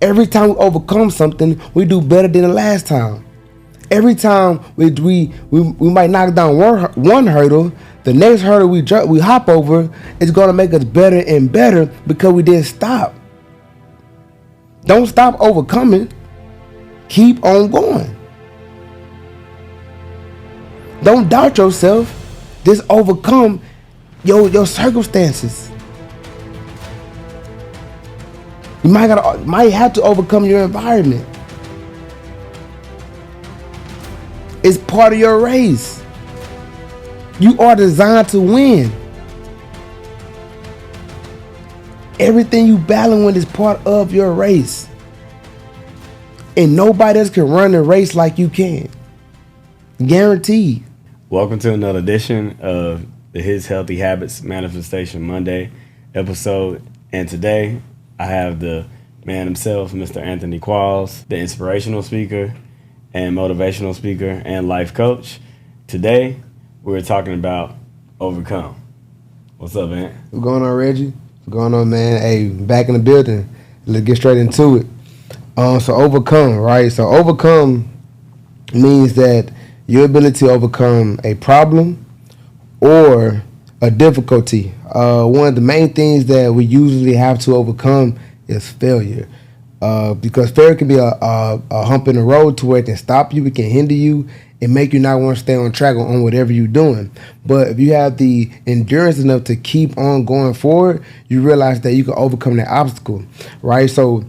Every time we overcome something, we do better than the last time. Every time we might knock down one hurdle, the next hurdle we hop over is going to make us better and better because we didn't stop. Don't stop overcoming. Keep on going. Don't doubt yourself. Just overcome your circumstances. You might have to overcome your environment. It's part of your race. You are designed to win. Everything you battle with is part of your race. And nobody else can run the race like you can. Guaranteed. Welcome to another edition of the His Healthy Habits Manifestation Monday episode. And today I have the man himself, Mr. Anthony Qualls, the inspirational speaker and motivational speaker and life coach. Today we're talking about overcome. What's up, man? What's going on, Reggie? What's going on, man? Hey, back in the building. Let's get straight into it. So overcome, right? So overcome means that your ability to overcome a problem or a difficulty. One of the main things that we usually have to overcome is failure. Because failure can be a hump in the road to where it can stop you, it can hinder you, and make you not want to stay on track on whatever you're doing. But if you have the endurance enough to keep on going forward, you realize that you can overcome that obstacle, right? So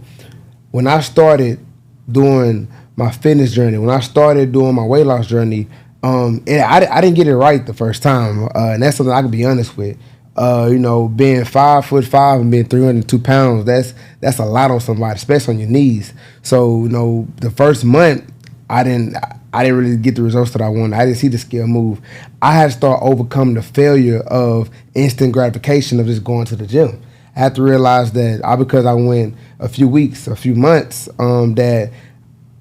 when I started doing my fitness journey, when I started doing my weight loss journey, I didn't get it right the first time, and that's something I can be honest with. Being 5'5" and being 302 pounds, that's a lot on somebody, especially on your knees. So, the first month, I didn't really get the results that I wanted. I didn't see the skill move. I had to start overcoming the failure of instant gratification of just going to the gym. I had to realize that because I went a few weeks, a few months, that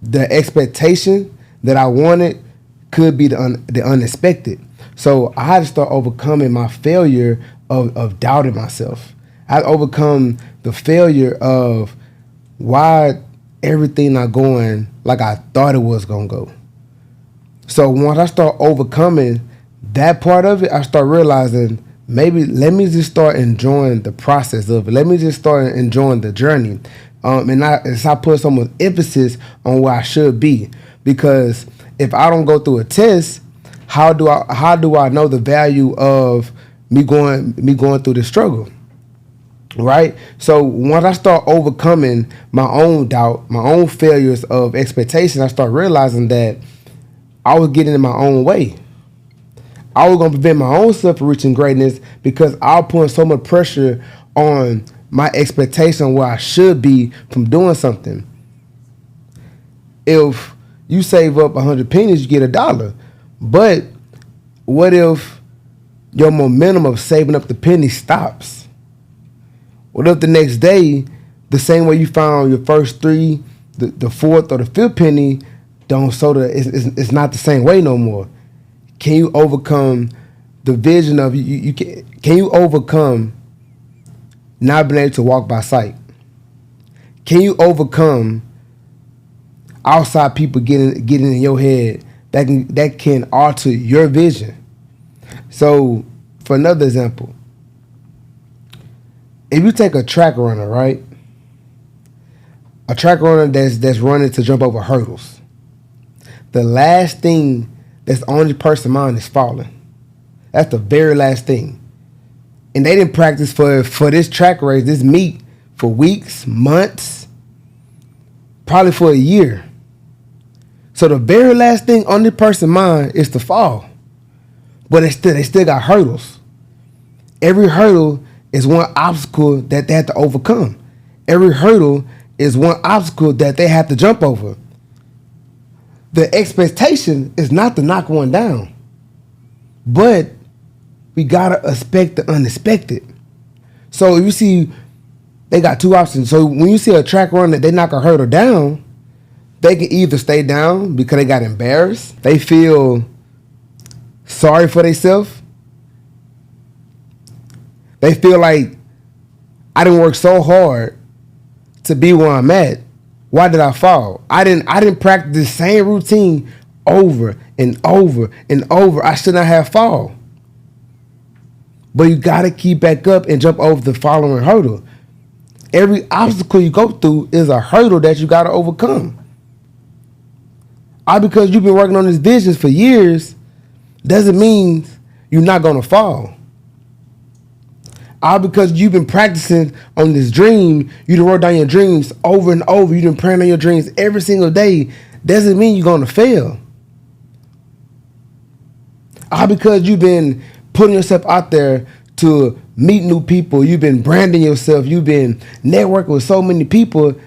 the expectation that I wanted could be the unexpected. So I had to start overcoming my failure of doubting myself. I had to overcome the failure of why everything not going like I thought it was going to go. So once I start overcoming that part of it, I start realizing maybe let me just start enjoying the process of it. Let me just start enjoying the journey. And I put so much emphasis on where I should be. Because if I don't go through a test, how do I know the value of me going through the struggle? Right? So once I start overcoming my own doubt, my own failures of expectations, I start realizing that I was getting in my own way. I was going to prevent my own self from reaching greatness because I was putting so much pressure on my expectation where I should be from doing something. If you save up 100 pennies, you get $1. But what if your momentum of saving up the penny stops? What if the next day, the same way you found your first three, the fourth or the fifth penny, it's not the same way no more? Can you overcome the vision of you? Can you overcome not being able to walk by sight? Can you overcome outside people getting in your head that can alter your vision? So, for another example, if you take a track runner, right? A track runner that's running to jump over hurdles. The last thing that's on the person's mind is falling. That's the very last thing. And they didn't practice for this track race, this meet, for weeks, months, probably for a year. So the very last thing on this person's mind is to fall. But they still got hurdles. Every hurdle is one obstacle that they have to overcome. Every hurdle is one obstacle that they have to jump over. The expectation is not to knock one down, but we gotta expect the unexpected. So if you see, they got two options. So when you see a track runner, they knock a hurdle down, they can either stay down because they got embarrassed, they feel sorry for themselves, they feel like I didn't work so hard to be where I'm at, Why did I fall? I didn't practice the same routine over and over and over. I should not have fall. But you got to keep back up and jump over the following hurdle. Every obstacle you go through is a hurdle that you got to overcome. All because you've been working on this vision for years doesn't mean you're not going to fall. All because you've been practicing on this dream, you done wrote down your dreams over and over, you done praying on your dreams every single day, doesn't mean you're going to fail. All because you've been putting yourself out there to meet new people, you've been branding yourself, you've been networking with so many people,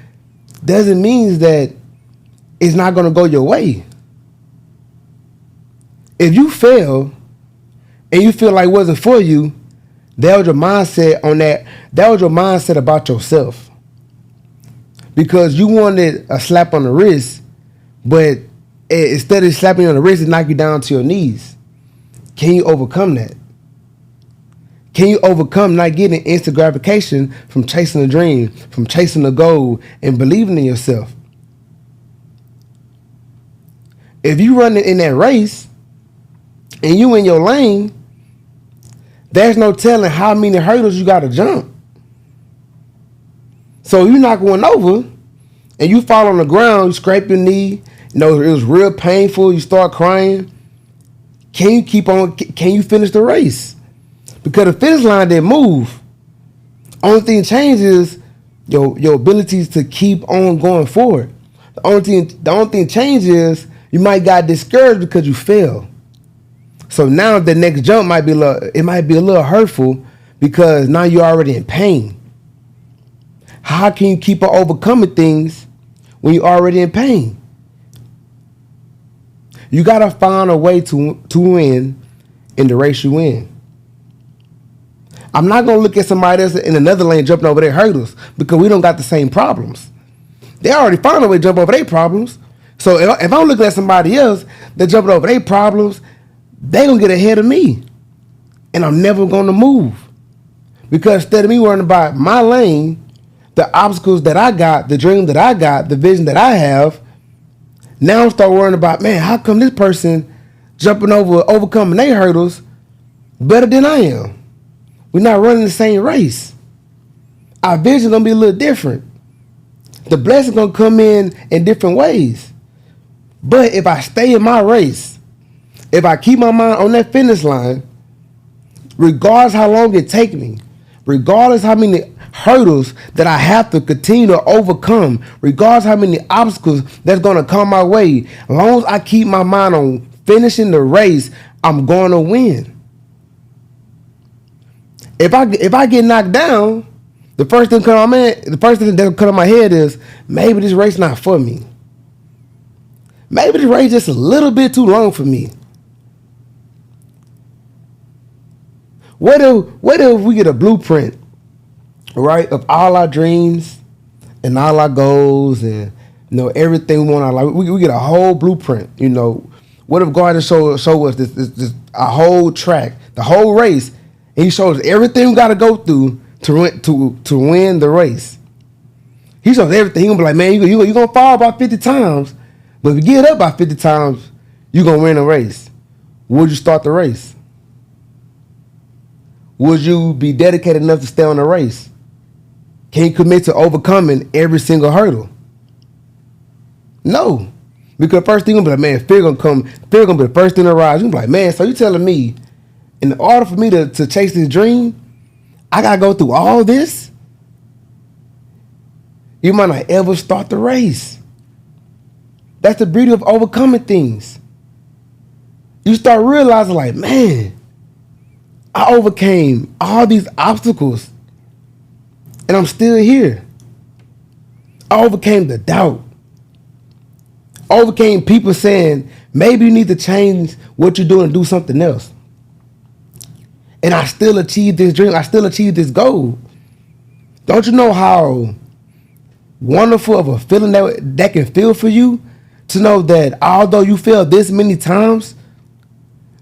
doesn't mean that it's not going to go your way. If you fail and you feel like it wasn't for you, that was your mindset on that. That was your mindset about yourself. Because you wanted a slap on the wrist, but instead of slapping you on the wrist, it knocked you down to your knees. Can you overcome that? Can you overcome not getting instant gratification from chasing a dream, from chasing a goal, and believing in yourself? If you running in that race and you in your lane, there's no telling how many hurdles you got to jump. So you knock one over and you fall on the ground, you scrape your knee, it was real painful, you start crying. Can you keep on? Can you finish the race? Because the finish line didn't move. Only thing changes your abilities to keep on going forward. The only thing changes, you might got discouraged because you failed. So now the next jump might be a little hurtful because now you're already in pain. How can you keep on overcoming things when you're already in pain? You gotta find a way to win in the race you win. I'm not gonna look at somebody else in another lane jumping over their hurdles because we don't got the same problems. They already found a way to jump over their problems. So if I'm looking at somebody else that jumping over their problems, they gonna get ahead of me, and I'm never gonna move. Because instead of me worrying about my lane, the obstacles that I got, the dream that I got, the vision that I have, now I'm start worrying about, man, how come this person jumping overcoming their hurdles better than I am? We're not running the same race. Our vision gonna be a little different. The blessing gonna come in different ways. But if I stay in my race, if I keep my mind on that finish line, regardless how long it take me, regardless how many hurdles that I have to continue to overcome, regardless how many obstacles that's going to come my way, as long as I keep my mind on finishing the race, I'm going to win. If I get knocked down, the first thing that come to my head is, maybe this race not for me. Maybe this race just a little bit too long for me. What if we get a blueprint, right, of all our dreams and all our goals and everything we want in our life? We get a whole blueprint. What if God just show us this a whole track, the whole race, and He shows everything we got to go through to win the race. He shows everything. He gonna be like, man, you gonna fall about 50 times, but if you get up by 50 times, you gonna win the race. Would you start the race? Would you be dedicated enough to stay on the race? Can you commit to overcoming every single hurdle? No. Because first thing you're going to be like, man, fear going to come. Fear going to be the first thing to rise. You're going to be like, man, so you telling me in order for me to chase this dream, I got to go through all this? You might not ever start the race. That's the beauty of overcoming things. You start realizing like, man, I overcame all these obstacles and I'm still here. I overcame the doubt. I overcame people saying, maybe you need to change what you're doing and do something else. And I still achieved this dream. I still achieved this goal. Don't you know how wonderful of a feeling that can feel for you to know that although you failed this many times,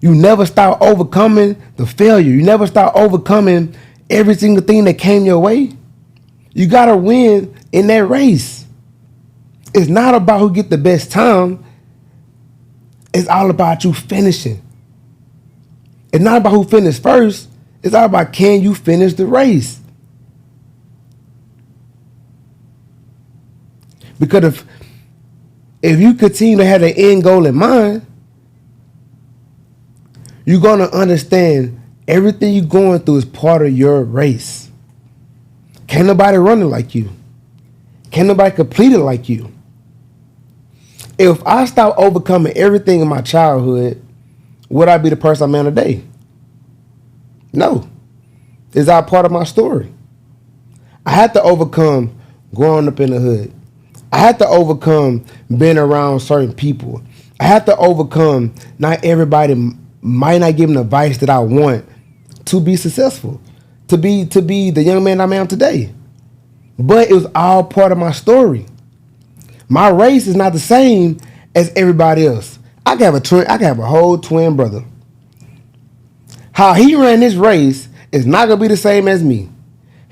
you never stop overcoming the failure. You never stop overcoming every single thing that came your way. You got to win in that race. It's not about who get the best time. It's all about you finishing. It's not about who finished first. It's all about, can you finish the race? Because if you continue to have the end goal in mind, you're going to understand everything you're going through is part of your race. Can't nobody run it like you. Can't nobody complete it like you. If I stop overcoming everything in my childhood, would I be the person I am today? No. It's all part of my story. I had to overcome growing up in the hood. I had to overcome being around certain people. I had to overcome not everybody might not give me the advice that I want to be successful, to be the young man I am today. But it was all part of my story. My race is not the same as everybody else. I can have a whole twin brother. How he ran this race is not gonna be the same as me.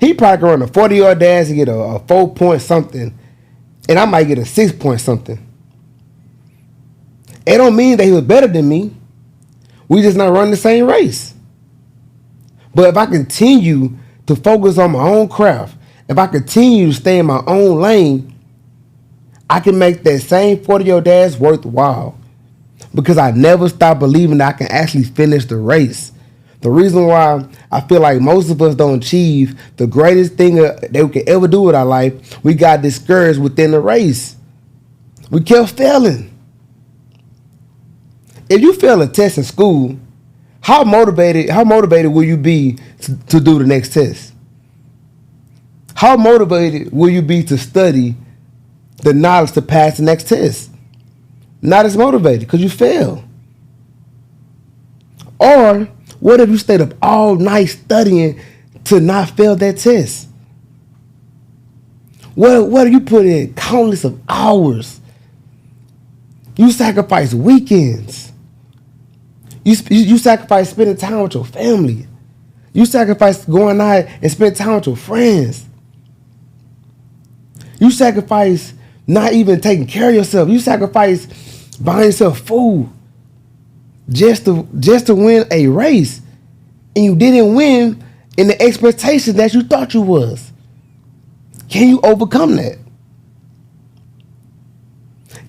He probably can run a 40-yard dash and get a 4-point something, and I might get a 6-point something. It don't mean that he was better than me. We just not running the same race. But if I continue to focus on my own craft, if I continue to stay in my own lane, I can make that same 40-yard dash worthwhile. Because I never stop believing that I can actually finish the race. The reason why I feel like most of us don't achieve the greatest thing that we could ever do with our life, we got discouraged within the race. We kept failing. If you fail a test in school, how motivated will you be to do the next test? How motivated will you be to study the knowledge to pass the next test? Not as motivated because you fail. Or what if you stayed up all night studying to not fail that test? What if you put in countless of hours? You sacrifice weekends. You sacrifice spending time with your family. You sacrifice going out and spending time with your friends. You sacrifice not even taking care of yourself. You sacrifice buying yourself food just to win a race. And you didn't win in the expectation that you thought you was. Can you overcome that?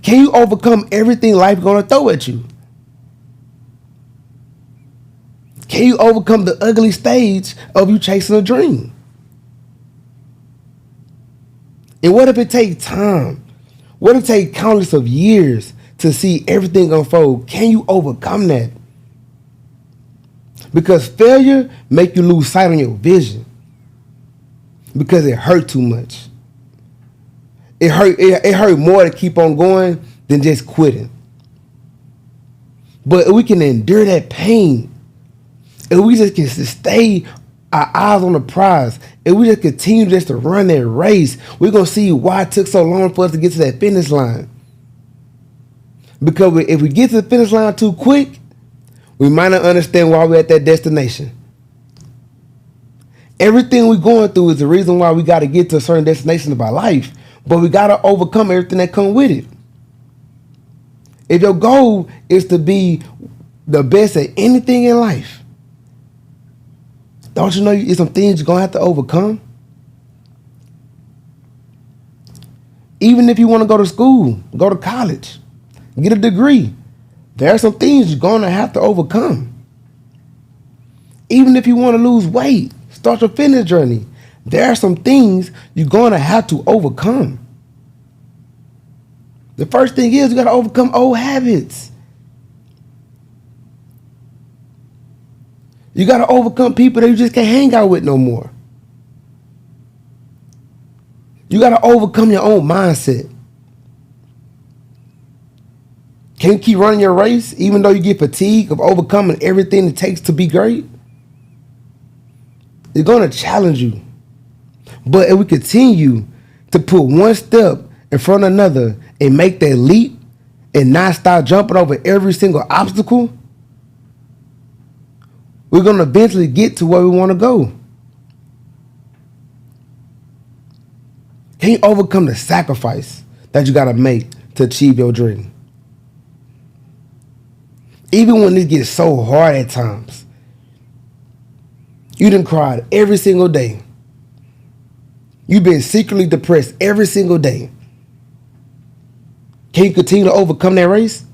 Can you overcome everything life gonna throw at you? Can you overcome the ugly stage of you chasing a dream? And what if it takes time? What if it takes countless of years to see everything unfold? Can you overcome that? Because failure make you lose sight on your vision. Because it hurt too much. It hurt more to keep on going than just quitting. But if we can endure that pain, if we just can stay our eyes on the prize, if we just continue just to run that race, we're going to see why it took so long for us to get to that finish line. Because if we get to the finish line too quick, we might not understand why we're at that destination. Everything we're going through is the reason why we got to get to a certain destination of our life, but we got to overcome everything that comes with it. If your goal is to be the best at anything in life, don't you know it's some things you're going to have to overcome? Even if you want to go to school, go to college, get a degree, there are some things you're going to have to overcome. Even if you want to lose weight, start your fitness journey, there are some things you're going to have to overcome. The first thing is you got to overcome old habits. You got to overcome people that you just can't hang out with no more. You got to overcome your own mindset. Can you keep running your race even though you get fatigued of overcoming everything it takes to be great? It's going to challenge you. But if we continue to put one step in front of another and make that leap and not stop jumping over every single obstacle, we're going to eventually get to where we want to go. Can you overcome the sacrifice that you gotta make to achieve your dream. Even when it gets so hard at times, you done cried every single day. You've been secretly depressed every single day. Can you continue to overcome that race?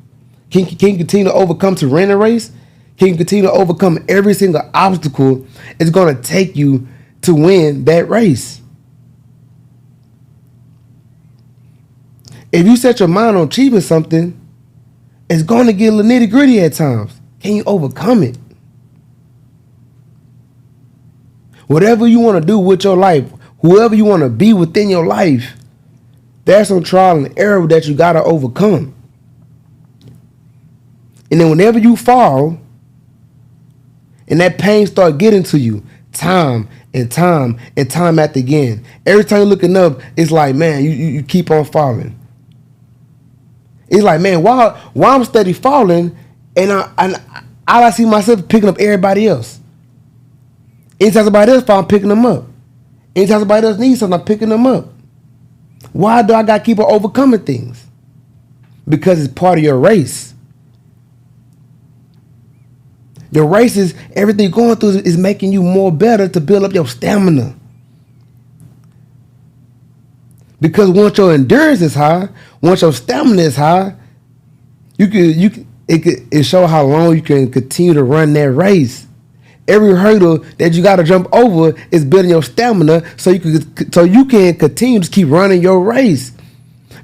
Can you continue to overcome to run a race? Can you continue to overcome every single obstacle it's going to take you to win that race? If you set your mind on achieving something, it's going to get a little nitty gritty at times. Can you overcome it? Whatever you want to do with your life, whoever you want to be within your life, there's some trial and error that you got to overcome. And then whenever you fall, and that pain start getting to you, time and time and time after again. Every time you're looking up, it's like, man, you keep on falling. It's like, man, why I'm steady falling, and I see myself picking up everybody else. Anytime somebody else fall, I'm picking them up. Anytime somebody else needs something, I'm picking them up. Why do I got to keep on overcoming things? Because it's part of your race. Your race is, everything you're going through is making you more better to build up your stamina. Because once your endurance is high, once your stamina is high, it show how long you can continue to run that race. Every hurdle that you got to jump over is building your stamina so you can continue to keep running your race.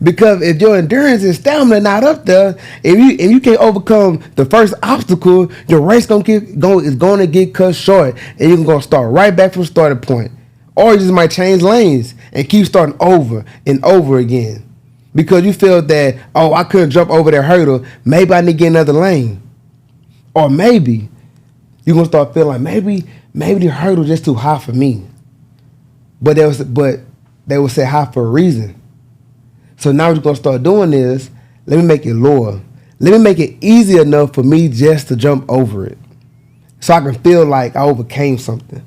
Because if your endurance and stamina not up there, and you can't overcome the first obstacle, your race is going to get cut short, and you're going to start right back from the starting point. Or you just might change lanes and keep starting over and over again. Because you feel that, oh, I couldn't jump over that hurdle, maybe I need to get another lane. Or maybe you're going to start feeling like maybe the hurdle is just too high for me. But they will say high for a reason. So now what you're going to start doing is, let me make it lower. Let me make it easy enough for me just to jump over it. So I can feel like I overcame something.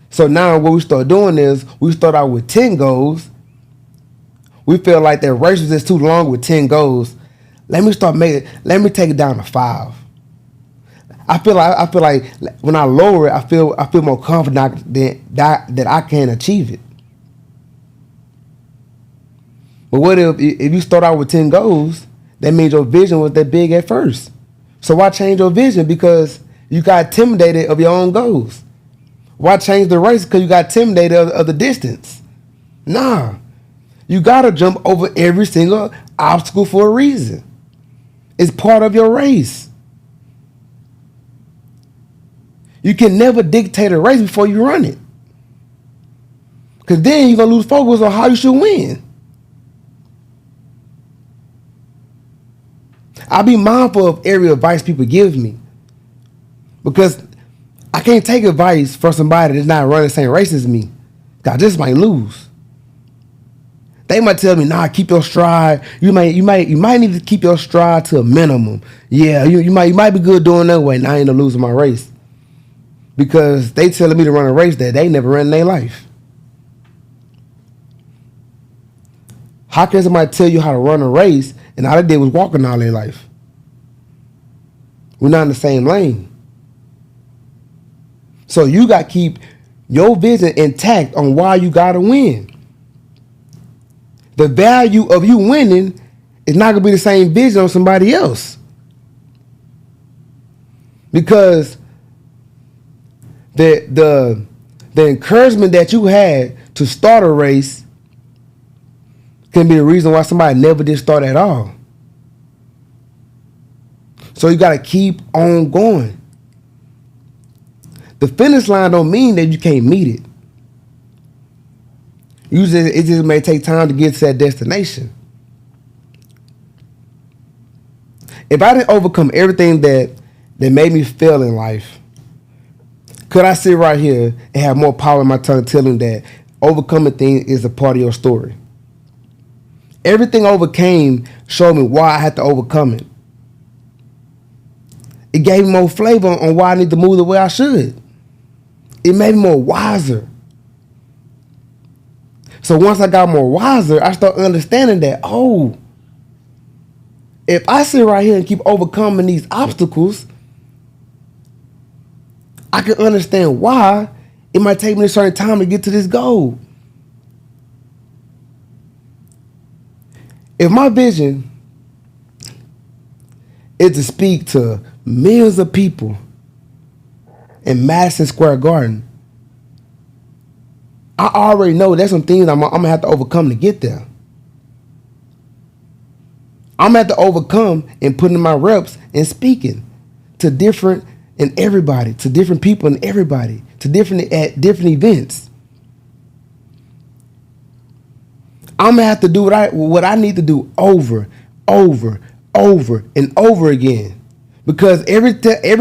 So now what we start doing is, we start out with 10 goals. We feel like that race was just too long with 10 goals. Let me take it down to 5. I feel like when I lower it, I feel more confident that I can achieve it. But what if you start out with 10 goals, that means your vision was that big at first. So why change your vision because you got intimidated of your own goals? Why change the race because you got intimidated of the distance? Nah. You got to jump over every single obstacle for a reason. It's part of your race. You can never dictate a race before you run it. Because then you're going to lose focus on how you should win. I'll be mindful of every advice people give me. Because I can't take advice from somebody that's not running the same race as me. I just might lose. They might tell me, nah, keep your stride. You might need to keep your stride to a minimum. Yeah, you might be good doing that way. Now I end up losing my race. Because they telling me to run a race that they never ran in their life. How can somebody tell you how to run a race and all they did was walking all their life? We're not in the same lane. So you got to keep your vision intact on why you got to win. The value of you winning is not going to be the same vision on somebody else. Because the encouragement that you had to start a race can be the reason why somebody never did start at all. So you got to keep on going. The finish line don't mean that you can't meet it. It just may take time to get to that destination. If I didn't overcome everything that made me fail in life, could I sit right here and have more power in my tongue telling that overcoming things is a part of your story? Everything I overcame showed me why I had to overcome it. It gave me more flavor on why I need to move the way I should. It made me more wiser. So once I got more wiser, I start understanding that, oh, if I sit right here and keep overcoming these obstacles, I can understand why it might take me a certain time to get to this goal. If my vision is to speak to millions of people in Madison Square Garden, I already know there's some things I'm gonna have to overcome to get there. I'm gonna have to overcome and put in my reps and speaking to different and everybody, to different people and everybody, to different at different events. I'm gonna have to do what I need to do over and over again, because every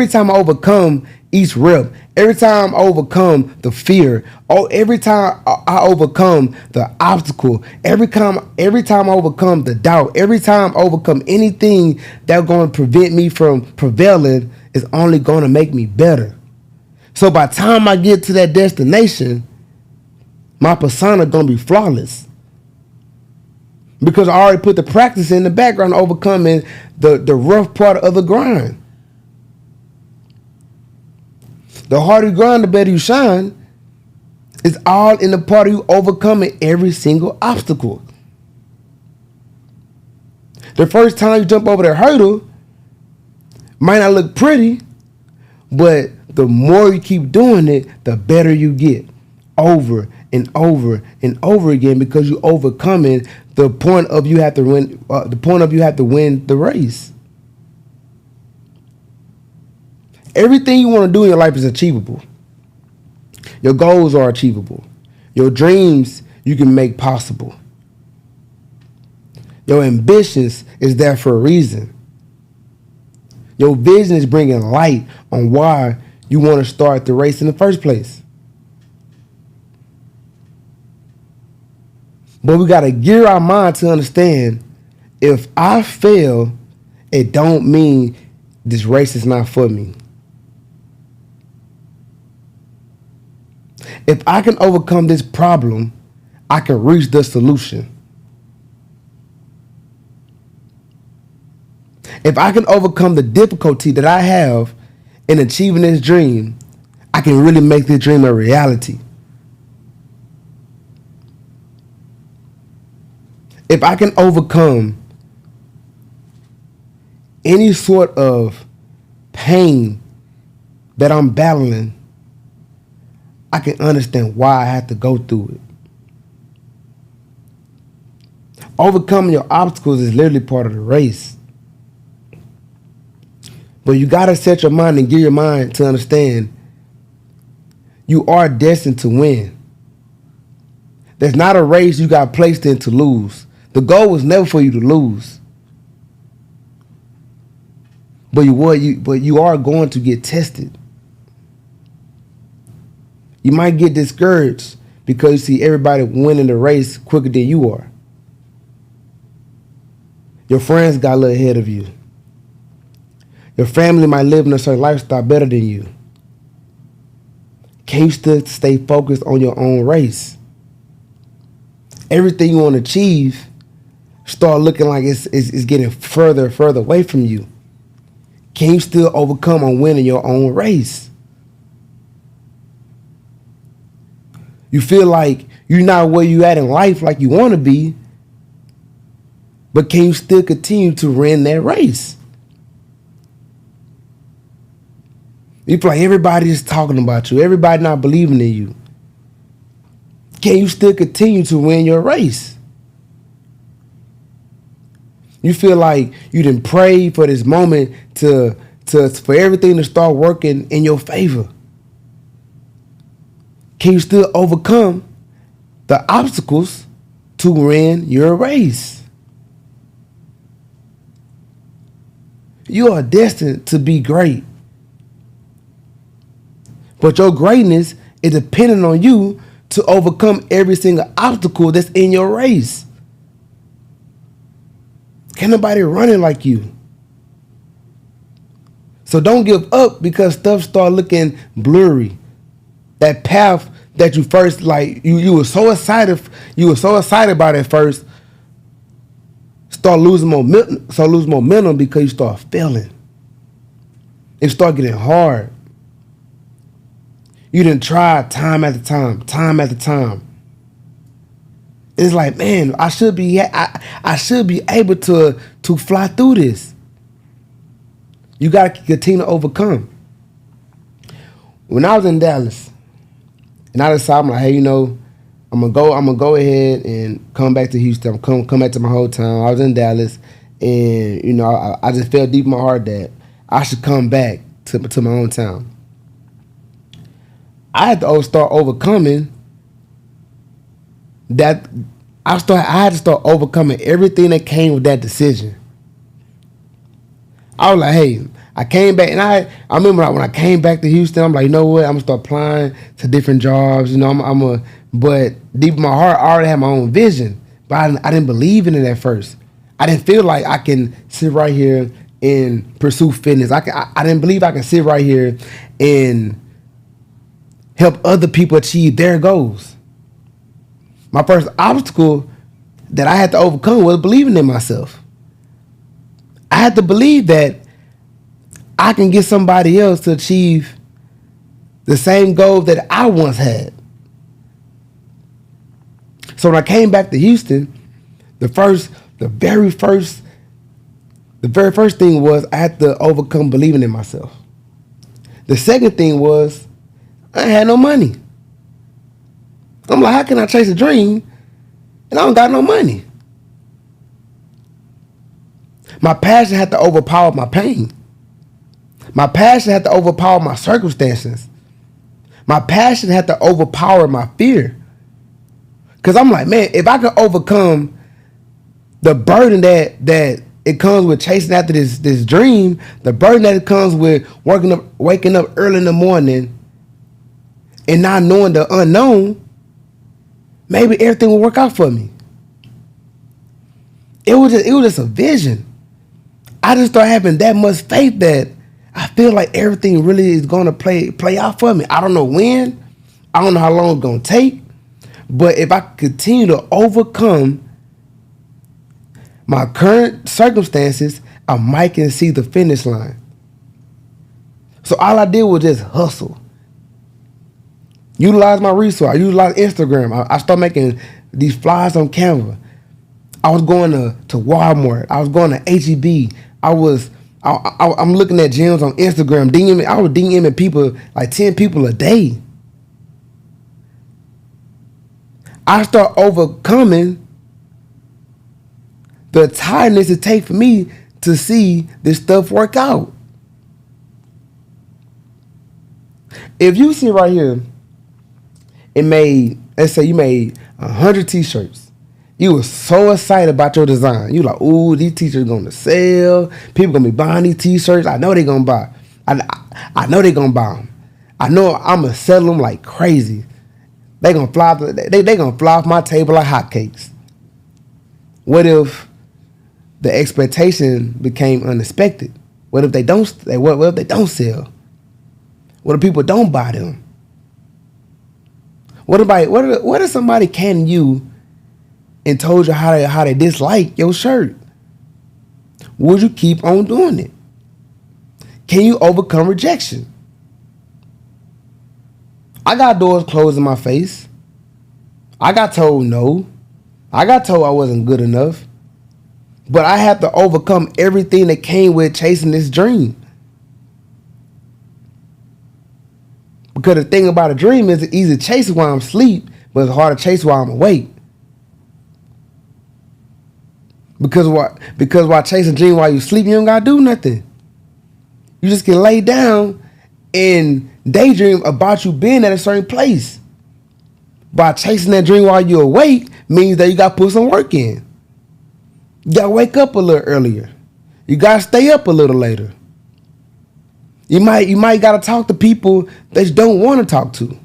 time I overcome each rep, every time I overcome the fear, every time I overcome the obstacle, every time I overcome the doubt, every time I overcome anything that's going to prevent me from prevailing, is only going to make me better. So by the time I get to that destination, my persona going to be flawless, because I already put the practice in the background, overcoming the rough part of the grind. The harder you grind, the better you shine. It's all in the part of you overcoming every single obstacle. The first time you jump over that hurdle might not look pretty, but the more you keep doing it, the better you get, over and over and over again, because you overcoming the point of you have to win. The point of you have to win the race. Everything you want to do in your life is achievable. Your goals are achievable. Your dreams you can make possible. Your ambitions is there for a reason. Your vision is bringing light on why you want to start the race in the first place. But we got to gear our mind to understand, if I fail, it don't mean this race is not for me. If I can overcome this problem, I can reach the solution. If I can overcome the difficulty that I have in achieving this dream, I can really make this dream a reality. If I can overcome any sort of pain that I'm battling, I can understand why I have to go through it. Overcoming your obstacles is literally part of the race. But you got to set your mind and gear your mind to understand you are destined to win. There's not a race you got placed in to lose. The goal was never for you to lose. But you are going to get tested. You might get discouraged because you see everybody winning the race quicker than you are. Your friends got a little ahead of you. Your family might live in a certain lifestyle better than you. Can you still stay focused on your own race? Everything you want to achieve start looking like it's getting further and further away from you. Can you still overcome on winning your own race? You feel like you're not where you at in life like you want to be, but can you still continue to run that race? You feel like everybody is talking about you, everybody not believing in you. Can you still continue to win your race? You feel like you didn't pray for this moment for everything to start working in your favor. Can you still overcome the obstacles to win your race? You are destined to be great. But your greatness is dependent on you to overcome every single obstacle that's in your race. Can't nobody run it like you. So don't give up because stuff start looking blurry. That path that you first like you were so excited about it first, start losing momentum because you start failing. It start getting hard. You didn't try time after time. It's like, man, I should be able to fly through this. You gotta continue to overcome. When I was in Dallas, and I decided, I'm like, hey, I'm gonna go ahead and come back to Houston. Come back to my hometown. I was in Dallas, and I just felt deep in my heart that I should come back to my own town. I had to start overcoming that. I had to start overcoming everything that came with that decision. I was like, hey, I came back, and I remember when I came back to Houston, I'm like, you know what? I'm gonna start applying to different jobs. But deep in my heart, I already had my own vision, but I didn't believe in it at first. I didn't feel like I can sit right here and pursue fitness. I didn't believe I can sit right here and help other people achieve their goals. My first obstacle that I had to overcome was believing in myself. I had to believe that I can get somebody else to achieve the same goal that I once had. So when I came back to Houston, the very first thing was I had to overcome believing in myself. The second thing was I had no money. I'm like, how can I chase a dream and I don't got no money? My passion had to overpower my pain. My passion had to overpower my circumstances. My passion had to overpower my fear. Because I'm like, man, if I could overcome the burden that it comes with chasing after this dream, the burden that it comes with waking up early in the morning and not knowing the unknown, maybe everything will work out for me. It was just a vision. I just started having that much faith that I feel like everything really is going to play out for me. I don't know when. I don't know how long it's going to take. But if I continue to overcome my current circumstances, I might can see the finish line. So all I did was just hustle. Utilize my resource. I utilize Instagram. I started making these flyers on Canva. I was going to Walmart. I was going to H-E-B. I'm looking at gyms on Instagram. I was DMing people, like 10 people a day. I start overcoming the tiredness it takes for me to see this stuff work out. If you see right here, let's say you made 100 t-shirts. You were so excited about your design. You like, ooh, these t-shirts going to sell. People going to be buying these t-shirts. I know they're going to buy. I know they're going to buy them. I know I'm going to sell them like crazy. They going to fly off my table like hotcakes. What if the expectation became unexpected? What if they don't sell? What if people don't buy them? What if somebody came to you and told you how they dislike your shirt? Would you keep on doing it? Can you overcome rejection? I got doors closed in my face. I got told no. I got told I wasn't good enough. But I have to overcome everything that came with chasing this dream. Because the thing about a dream is it's easy to chase it while I'm asleep, but it's hard to chase while I'm awake. Because while chasing a dream while you sleep, you don't gotta do nothing. You just can lay down and daydream about you being at a certain place. By chasing that dream while you're awake means that you gotta put some work in. You gotta wake up a little earlier. You gotta stay up a little later. You might gotta talk to people that you don't want to talk to.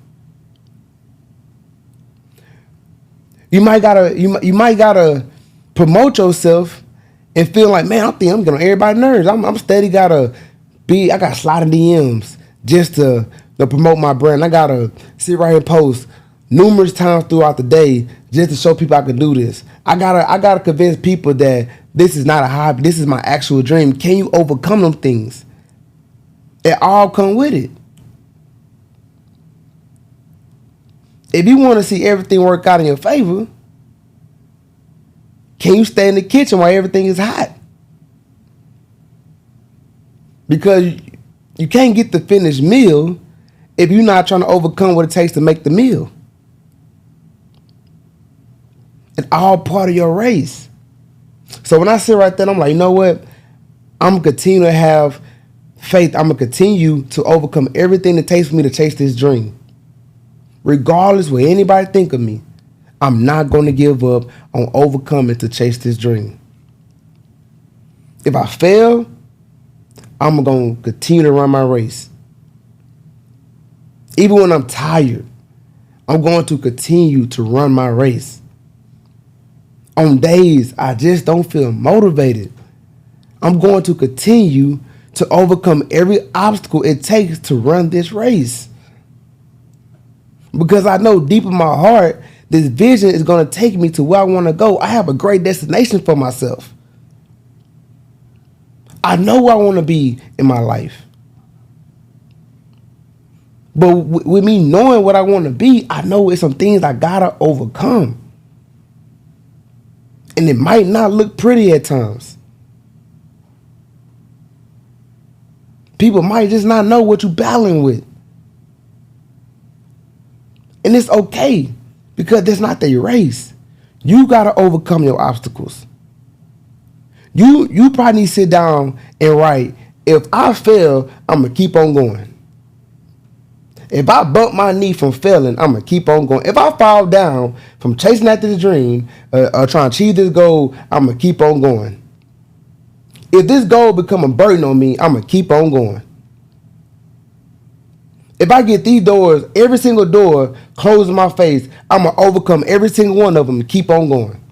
You might gotta promote yourself and feel like, man, I think I'm getting on everybody's nerves. I'm steady I got sliding DMs just to promote my brand. I gotta sit right here and post numerous times throughout the day just to show people I can do this. I gotta convince people that this is not a hobby. This is my actual dream. Can you overcome them things? It all come with it. If you want to see everything work out in your favor, can you stay in the kitchen while everything is hot? Because you can't get the finished meal if you're not trying to overcome what it takes to make the meal. It's all part of your race. So when I sit right there, I'm like, you know what? I'm going to continue to have faith. I'm going to continue to overcome everything it takes for me to chase this dream. Regardless what anybody think of me, I'm not going to give up on overcoming to chase this dream. If I fail, I'm going to continue to run my race. Even when I'm tired, I'm going to continue to run my race. On days I just don't feel motivated, I'm going to continue to overcome every obstacle it takes to run this race. Because I know deep in my heart, this vision is going to take me to where I want to go. I have a great destination for myself. I know where I want to be in my life. But with me knowing what I want to be, I know it's some things I got to overcome. And it might not look pretty at times. People might just not know what you're battling with. And it's okay, because that's not their race. You got to overcome your obstacles. You probably need to sit down and write, if I fail, I'm going to keep on going. If I bump my knee from failing, I'm going to keep on going. If I fall down from chasing after the dream or trying to achieve this goal, I'm going to keep on going. If this goal become a burden on me, I'm going to keep on going. If I get these doors, every single door closed in my face, I'm going to overcome every single one of them and keep on going.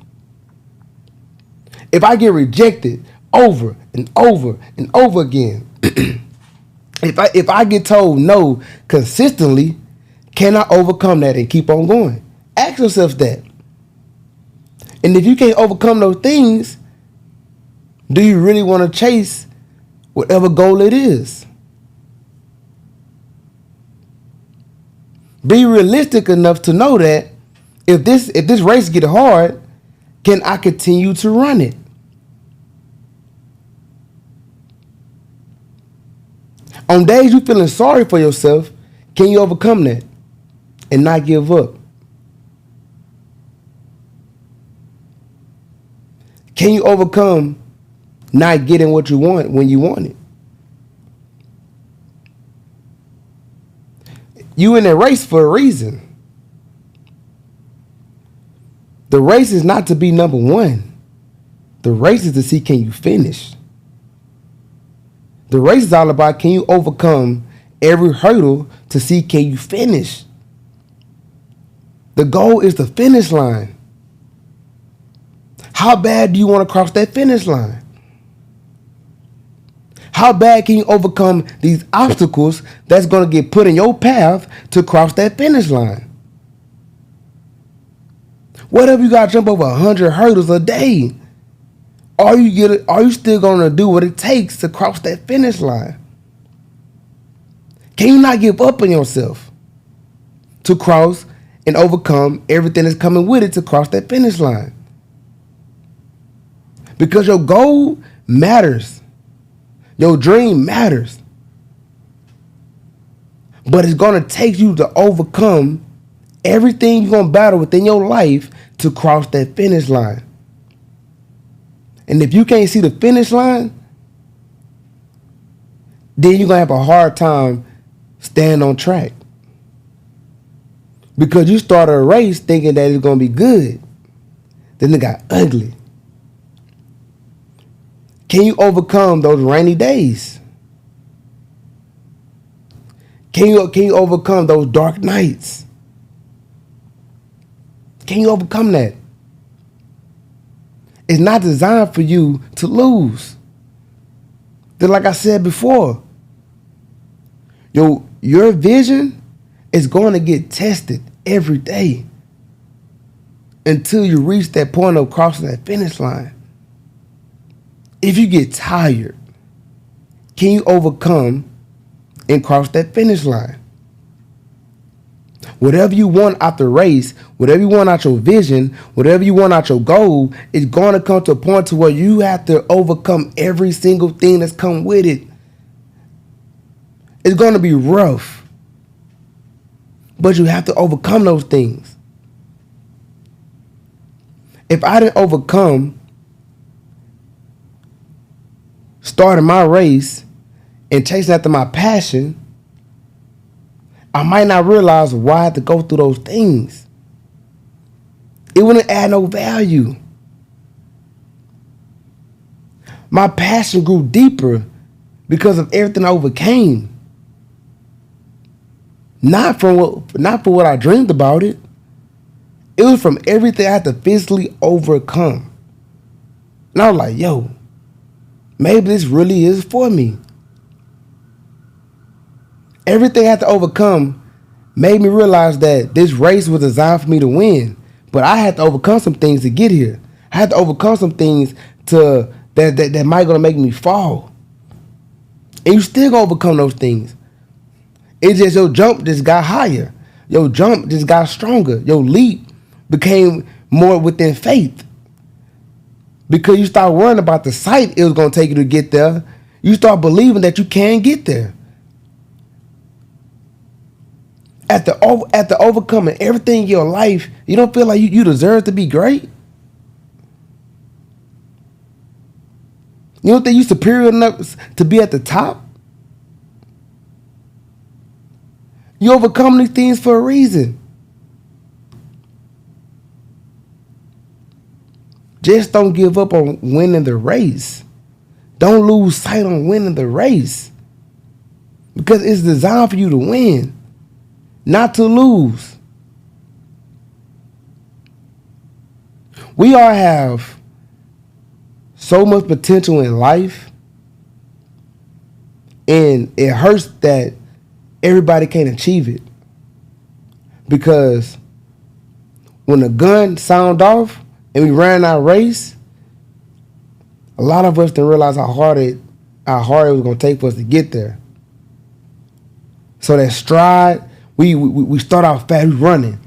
If I get rejected over and over and over again, if I get told no consistently, can I overcome that and keep on going? Ask yourself that. And if you can't overcome those things, do you really want to chase whatever goal it is? Be realistic enough to know that if this race get hard, can I continue to run it? On days you feeling sorry for yourself, can you overcome that and not give up? Can you overcome not getting what you want when you want it? You in a race for a reason. The race is not to be number one. The race is to see, can you finish? The race is all about, can you overcome every hurdle to see, can you finish? The goal is the finish line. How bad do you want to cross that finish line? How bad can you overcome these obstacles that's going to get put in your path to cross that finish line? What if you got to jump over 100 hurdles a day? Are you still going to do what it takes to cross that finish line? Can you not give up on yourself to cross and overcome everything that's coming with it to cross that finish line? Because your goal matters. Your dream matters. But it's going to take you to overcome everything you're going to battle within your life to cross that finish line. And if you can't see the finish line, then you're going to have a hard time staying on track. Because you started a race thinking that it's going to be good. Then it got ugly. Can you overcome those rainy days? Can you overcome those dark nights? Can you overcome that? It's not designed for you to lose. Then, like I said before, your vision is going to get tested every day until you reach that point of crossing that finish line. If you get tired, can you overcome and cross that finish line? Whatever you want out the race, whatever you want out your vision, whatever you want out your goal, it's going to come to a point to where you have to overcome every single thing that's come with it. It's going to be rough, but you have to overcome those things. If I didn't overcome starting my race and chasing after my passion, I might not realize why I had to go through those things. It wouldn't add no value. My passion grew deeper because of everything I overcame. Not for what I dreamed about it. It was from everything I had to physically overcome. And I was like, yo, maybe this really is for me. Everything I had to overcome made me realize that this race was designed for me to win. But I had to overcome some things to get here. I had to overcome some things that might gonna make me fall. And you still gonna overcome those things. It's just your jump just got higher. Your jump just got stronger. Your leap became more within faith. Because you start worrying about the sight it was gonna take you to get there. You start believing that you can get there. After overcoming everything in your life, you don't feel like you deserve to be great? You don't think you're superior enough to be at the top? You overcome these things for a reason. Just don't give up on winning the race. Don't lose sight on winning the race. Because it's designed for you to win, not to lose. We all have so much potential in life, and it hurts that everybody can't achieve it. Because when the gun sound off and we ran our race, a lot of us didn't realize how hard it was going to take for us to get there. So that stride, we start out fast, we running.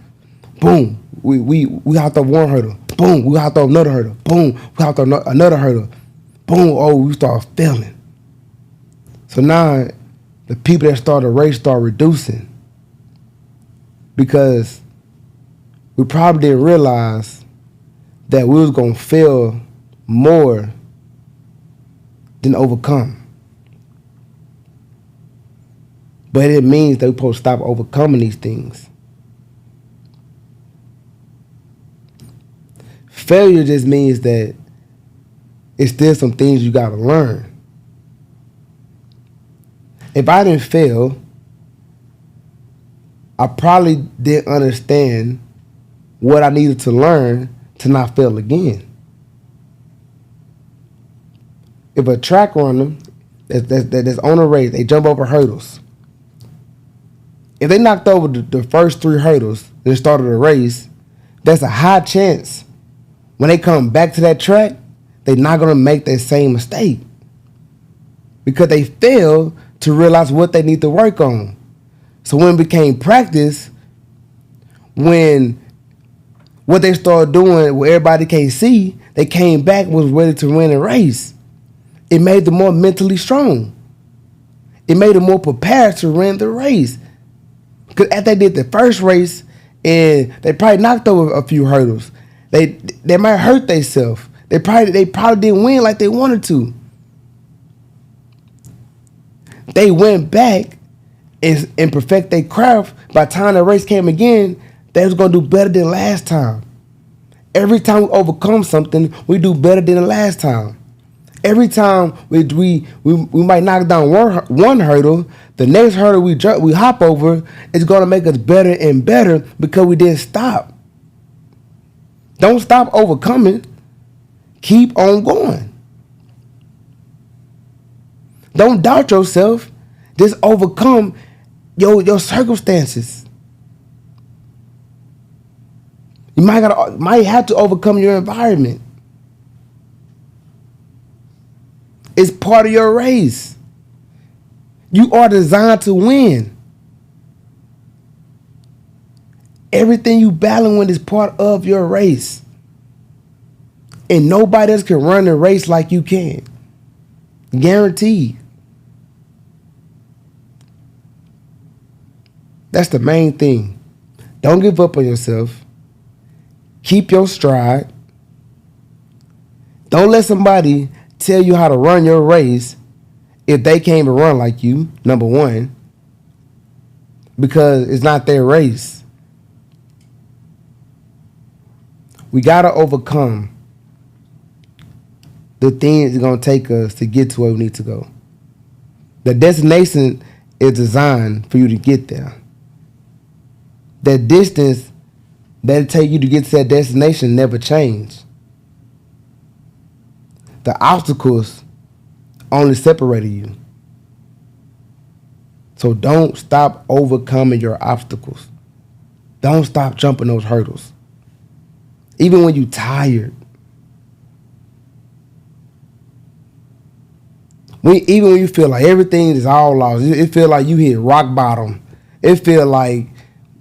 Boom, we hopped up one hurdle. Boom, we hopped up another hurdle. Boom, we hopped up another hurdle. Boom, oh, we start failing. So now the people that started the race start reducing. Because we probably didn't realize that we was going to fail more than overcome. But it means that we're supposed to stop overcoming these things. Failure just means that it's still some things you got to learn. If I didn't fail, I probably didn't understand what I needed to learn to not fail again. If a track runner that's on a race, they jump over hurdles. If they knocked over the first 3 hurdles and started a race, that's a high chance when they come back to that track, they're not going to make that same mistake. Because they failed to realize what they need to work on. So when it became practice, when what they started doing where everybody can't see, they came back and was ready to win a race. It made them more mentally strong. It made them more prepared to win the race. Because after they did the first race and they probably knocked over a few hurdles, they might hurt themselves. They probably didn't win like they wanted to. They went back and perfect their craft. By the time the race came again, they was gonna do better than last time. Every time we overcome something, we do better than the last time. Every time we might knock down one hurdle, the next hurdle we hop over is gonna make us better and better because we didn't stop. Don't stop overcoming. Keep on going. Don't doubt yourself. Just overcome your circumstances. You might have to overcome your environment. It's part of your race. You are designed to win. Everything you battling with is part of your race. And nobody else can run the race like you can. Guaranteed. That's the main thing. Don't give up on yourself. Keep your stride. Don't let somebody tell you how to run your race if they can't even run like you, number one, because it's not their race. We got to overcome the things it's going to take us to get to where we need to go. The destination is designed for you to get there. That distance that it take you to get to that destination never change. The obstacles only separated you. So don't stop overcoming your obstacles. Don't stop jumping those hurdles. Even when you're tired. Even when you feel like everything is all lost. It feel like you hit rock bottom. It feel like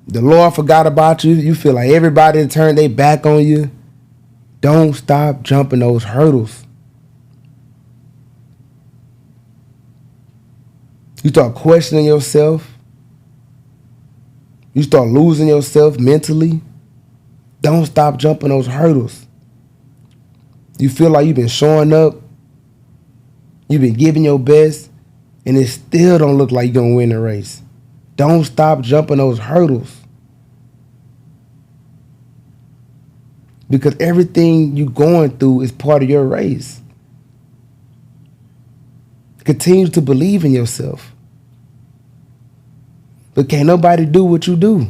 the Lord forgot about you. You feel like everybody turned their back on you. Don't stop jumping those hurdles. You start questioning yourself. You start losing yourself mentally. Don't stop jumping those hurdles. You feel like you've been showing up. You've been giving your best. And it still don't look like you're going to win the race. Don't stop jumping those hurdles. Because everything you're going through is part of your race. Continue to believe in yourself. But can't nobody do what you do.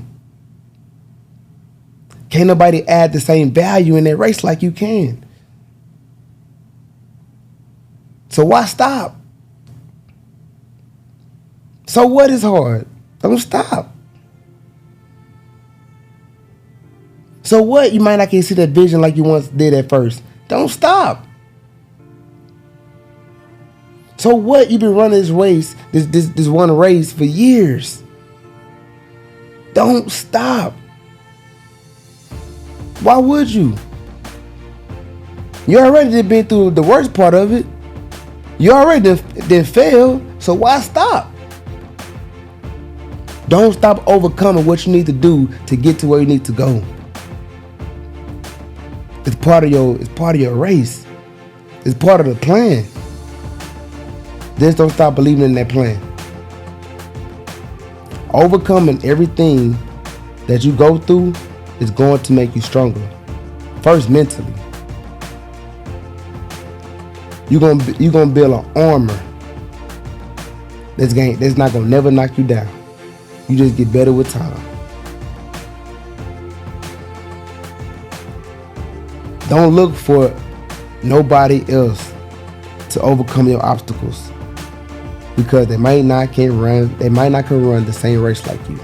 Can't nobody add the same value in that race like you can. So why stop? So what is hard? Don't stop. So what? You might not can see that vision like you once did at first. Don't stop. So what? You've been running this race, this one race for years. Don't stop. Why would you? You already been through the worst part of it. You already did fail, so why stop? Don't stop overcoming what you need to do to get to where you need to go. It's part of your race. It's part of the plan. Just don't stop believing in that plan. Overcoming everything that you go through is going to make you stronger. First, mentally. You're gonna build an armor that's not gonna never knock you down. You just get better with time. Don't look for nobody else to overcome your obstacles, because they might not can run the same race like you.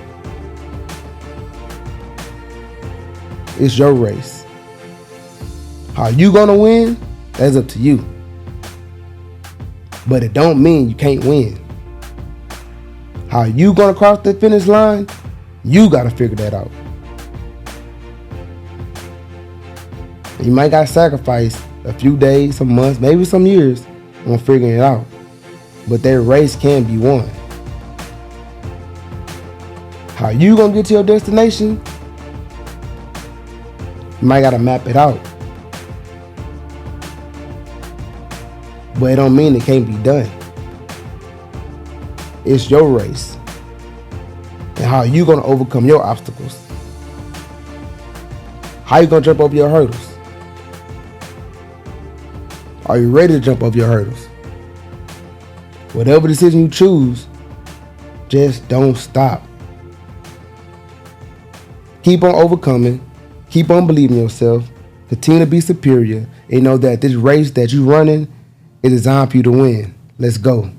It's your race. How you gonna win? That's up to you. But it don't mean you can't win. How you gonna cross the finish line? You gotta figure that out. You might gotta sacrifice a few days, some months, maybe some years on figuring it out. But that race can be won. How you gonna get to your destination? You might gotta map it out. But it don't mean it can't be done. It's your race. And how you gonna overcome your obstacles? How you gonna jump over your hurdles? Are you ready to jump over your hurdles? Whatever decision you choose, just don't stop. Keep on overcoming. Keep on believing in yourself. Continue to be superior. And know that this race that you're running is designed for you to win. Let's go.